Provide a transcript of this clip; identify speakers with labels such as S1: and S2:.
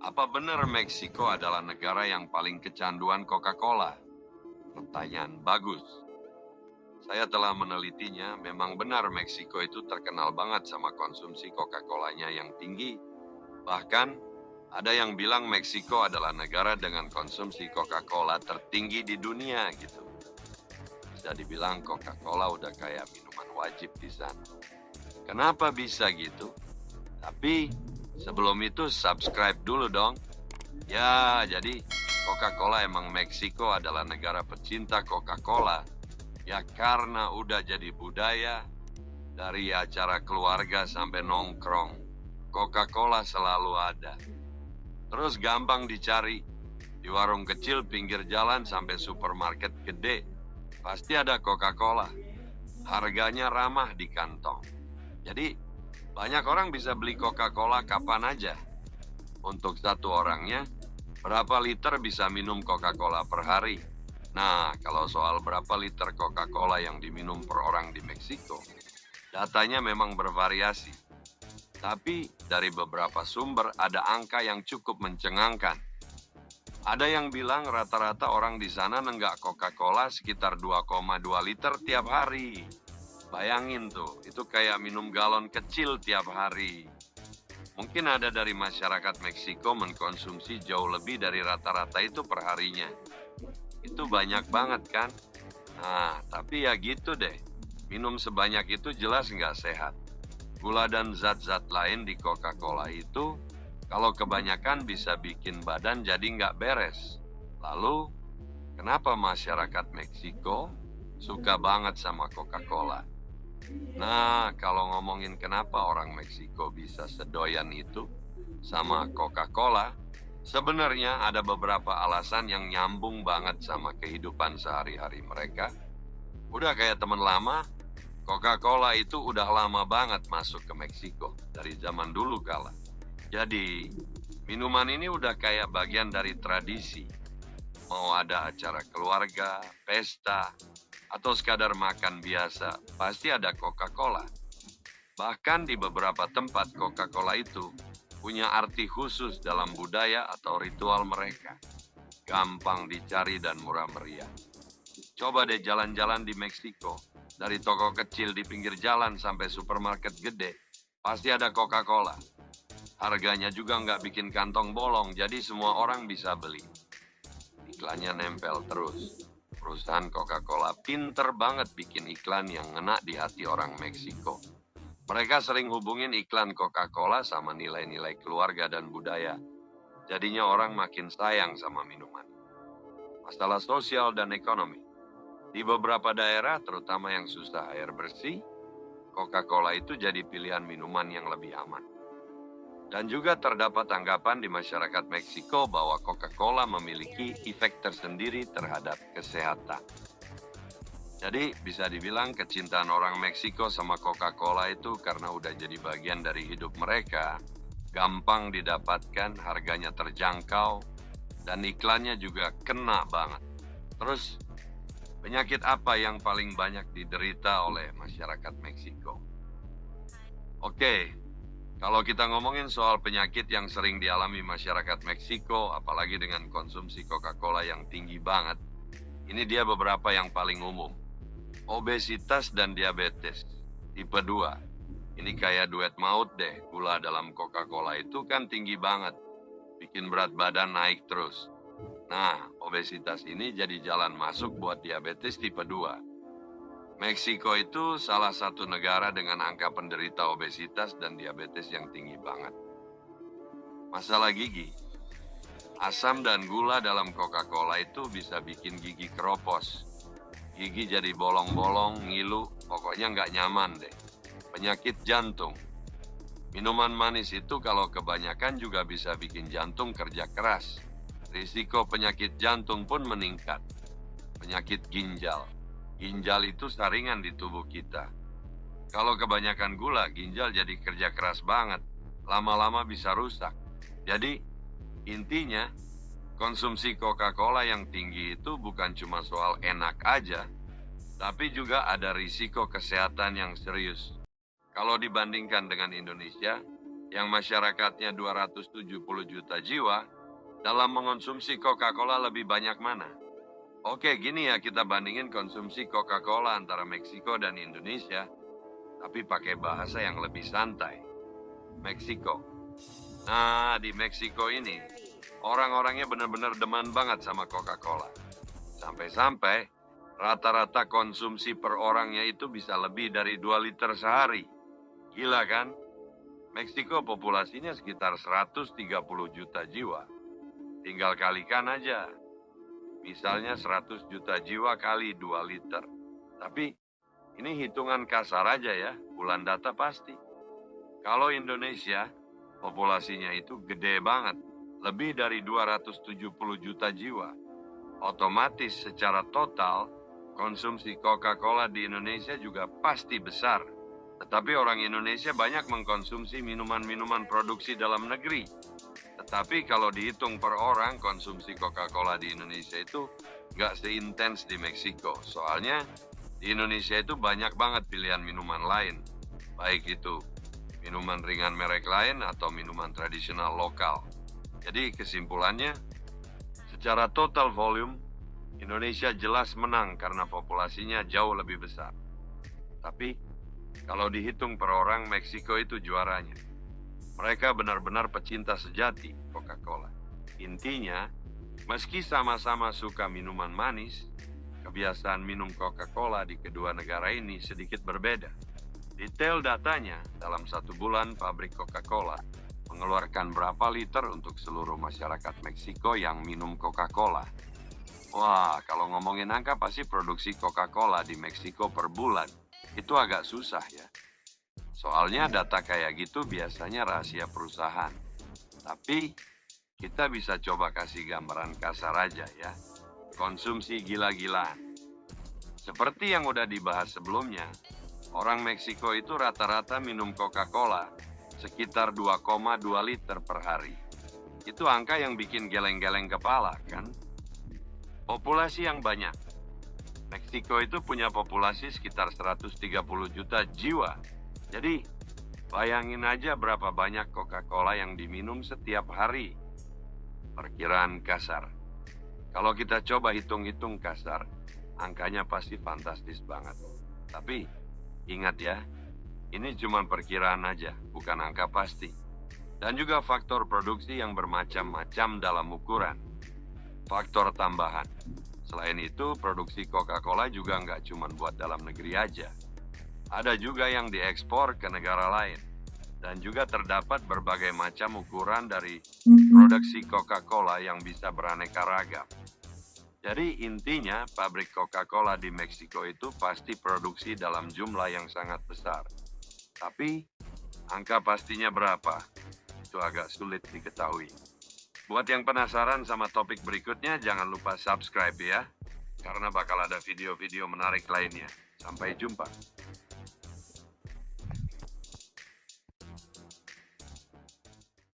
S1: Apa benar Meksiko adalah negara yang paling kecanduan Coca-Cola? Pertanyaan bagus. Saya telah menelitinya, memang benar Meksiko itu terkenal banget sama konsumsi Coca-Colanya yang tinggi. Bahkan, ada yang bilang Meksiko adalah negara dengan konsumsi Coca-Cola tertinggi di dunia gitu. Bisa dibilang Coca-Cola udah kayak minuman wajib di sana. Kenapa bisa gitu? Tapi sebelum itu subscribe dulu dong. Ya, jadi Coca-Cola emang Meksiko adalah negara pecinta Coca-Cola. Ya karena udah jadi budaya, dari acara keluarga sampai nongkrong, Coca-Cola selalu ada. Terus gampang dicari, di warung kecil pinggir jalan sampai supermarket gede, pasti ada Coca-Cola. Harganya ramah di kantong. Jadi banyak orang bisa beli Coca-Cola kapan aja. Untuk satu orangnya, berapa liter bisa minum Coca-Cola per hari? Nah, kalau soal berapa liter Coca-Cola yang diminum per orang di Meksiko, datanya memang bervariasi. Tapi dari beberapa sumber ada angka yang cukup mencengangkan. Ada yang bilang rata-rata orang di sana nenggak Coca-Cola sekitar 2,2 liter tiap hari. Bayangin tuh, itu kayak minum galon kecil tiap hari. Mungkin ada dari masyarakat Meksiko mengkonsumsi jauh lebih dari rata-rata itu per harinya. Itu banyak banget kan? Nah, tapi ya gitu deh. Minum sebanyak itu jelas nggak sehat. Gula dan zat-zat lain di Coca-Cola itu, kalau kebanyakan bisa bikin badan jadi nggak beres. Lalu, kenapa masyarakat Meksiko suka banget sama Coca-Cola? Nah, kalau ngomongin kenapa orang Meksiko bisa sedoyan itu sama Coca-Cola, sebenarnya ada beberapa alasan yang nyambung banget sama kehidupan sehari-hari mereka. Udah kayak teman lama, Coca-Cola itu udah lama banget masuk ke Meksiko dari zaman dulu kala. Jadi, minuman ini udah kayak bagian dari tradisi. Mau ada acara keluarga, pesta, atau sekadar makan biasa, pasti ada Coca-Cola. Bahkan di beberapa tempat Coca-Cola itu punya arti khusus dalam budaya atau ritual mereka. Gampang dicari dan murah meriah. Coba deh jalan-jalan di Meksiko, dari toko kecil di pinggir jalan sampai supermarket gede, pasti ada Coca-Cola. Harganya juga nggak bikin kantong bolong, jadi semua orang bisa beli. Iklannya nempel terus. Perusahaan Coca-Cola pinter banget bikin iklan yang ngena di hati orang Meksiko. Mereka sering hubungin iklan Coca-Cola sama nilai-nilai keluarga dan budaya. Jadinya orang makin sayang sama minuman. Masalah sosial dan ekonomi. Di beberapa daerah, terutama yang susah air bersih, Coca-Cola itu jadi pilihan minuman yang lebih aman. Dan juga terdapat anggapan di masyarakat Meksiko bahwa Coca-Cola memiliki efek tersendiri terhadap kesehatan. Jadi bisa dibilang kecintaan orang Meksiko sama Coca-Cola itu karena udah jadi bagian dari hidup mereka, gampang didapatkan, harganya terjangkau, dan iklannya juga kena banget. Terus, penyakit apa yang paling banyak diderita oleh masyarakat Meksiko? Oke. Kalau kita ngomongin soal penyakit yang sering dialami masyarakat Meksiko, apalagi dengan konsumsi Coca-Cola yang tinggi banget, ini dia beberapa yang paling umum. Obesitas dan diabetes, tipe 2. Ini kayak duet maut deh, gula dalam Coca-Cola itu kan tinggi banget, bikin berat badan naik terus. Nah, obesitas ini jadi jalan masuk buat diabetes tipe 2. Meksiko itu salah satu negara dengan angka penderita obesitas dan diabetes yang tinggi banget. Masalah gigi. Asam dan gula dalam Coca-Cola itu bisa bikin gigi keropos. Gigi jadi bolong-bolong, ngilu, pokoknya nggak nyaman deh. Penyakit jantung. Minuman manis itu kalau kebanyakan juga bisa bikin jantung kerja keras. Risiko penyakit jantung pun meningkat. Penyakit ginjal. Ginjal itu saringan di tubuh kita. Kalau kebanyakan gula, ginjal jadi kerja keras banget. Lama-lama bisa rusak. Jadi, intinya, konsumsi Coca-Cola yang tinggi itu bukan cuma soal enak aja, tapi juga ada risiko kesehatan yang serius. Kalau dibandingkan dengan Indonesia, yang masyarakatnya 270 juta jiwa, dalam mengonsumsi Coca-Cola lebih banyak mana? Oke, gini ya, kita bandingin konsumsi Coca-Cola antara Meksiko dan Indonesia, tapi pakai bahasa yang lebih santai. Meksiko. Nah, di Meksiko ini, orang-orangnya benar-benar demen banget sama Coca-Cola. Sampai-sampai, rata-rata konsumsi per orangnya itu bisa lebih dari 2 liter sehari. Gila kan? Meksiko populasinya sekitar 130 juta jiwa. Tinggal kalikan aja. Misalnya 100 juta jiwa kali 2 liter. Tapi ini hitungan kasar aja ya, bulan data pasti. Kalau Indonesia, populasinya itu gede banget. Lebih dari 270 juta jiwa. Otomatis secara total, konsumsi Coca-Cola di Indonesia juga pasti besar. Tetapi orang Indonesia banyak mengkonsumsi minuman-minuman produksi dalam negeri. Tetapi kalau dihitung per orang, konsumsi Coca-Cola di Indonesia itu nggak seintens di Meksiko. Soalnya di Indonesia itu banyak banget pilihan minuman lain. Baik itu minuman ringan merek lain atau minuman tradisional lokal. Jadi kesimpulannya, secara total volume, Indonesia jelas menang karena populasinya jauh lebih besar. Tapi kalau dihitung per orang, Meksiko itu juaranya. Mereka benar-benar pecinta sejati Coca-Cola. Intinya, meski sama-sama suka minuman manis, kebiasaan minum Coca-Cola di kedua negara ini sedikit berbeda. Detail datanya, dalam 1 bulan pabrik Coca-Cola mengeluarkan berapa liter untuk seluruh masyarakat Meksiko yang minum Coca-Cola. Wah, kalau ngomongin angka pasti produksi Coca-Cola di Meksiko per bulan itu agak susah ya. Soalnya data kayak gitu biasanya rahasia perusahaan. Tapi kita bisa coba kasih gambaran kasar aja ya. Konsumsi gila-gilaan. Seperti yang udah dibahas sebelumnya, orang Meksiko itu rata-rata minum Coca-Cola sekitar 2,2 liter per hari. Itu angka yang bikin geleng-geleng kepala kan? Populasi yang banyak. Meksiko itu punya populasi sekitar 130 juta jiwa. Jadi, bayangin aja berapa banyak Coca-Cola yang diminum setiap hari. Perkiraan kasar. Kalau kita coba hitung-hitung kasar, angkanya pasti fantastis banget. Tapi, ingat ya, ini cuma perkiraan aja, bukan angka pasti. Dan juga faktor produksi yang bermacam-macam dalam ukuran. Faktor tambahan. Selain itu, produksi Coca-Cola juga nggak cuma buat dalam negeri aja. Ada juga yang diekspor ke negara lain. Dan juga terdapat berbagai macam ukuran dari produksi Coca-Cola yang bisa beraneka ragam. Jadi intinya, pabrik Coca-Cola di Meksiko itu pasti produksi dalam jumlah yang sangat besar. Tapi, angka pastinya berapa? Itu agak sulit diketahui. Buat yang penasaran sama topik berikutnya, jangan lupa subscribe ya. Karena bakal ada video-video menarik lainnya. Sampai jumpa.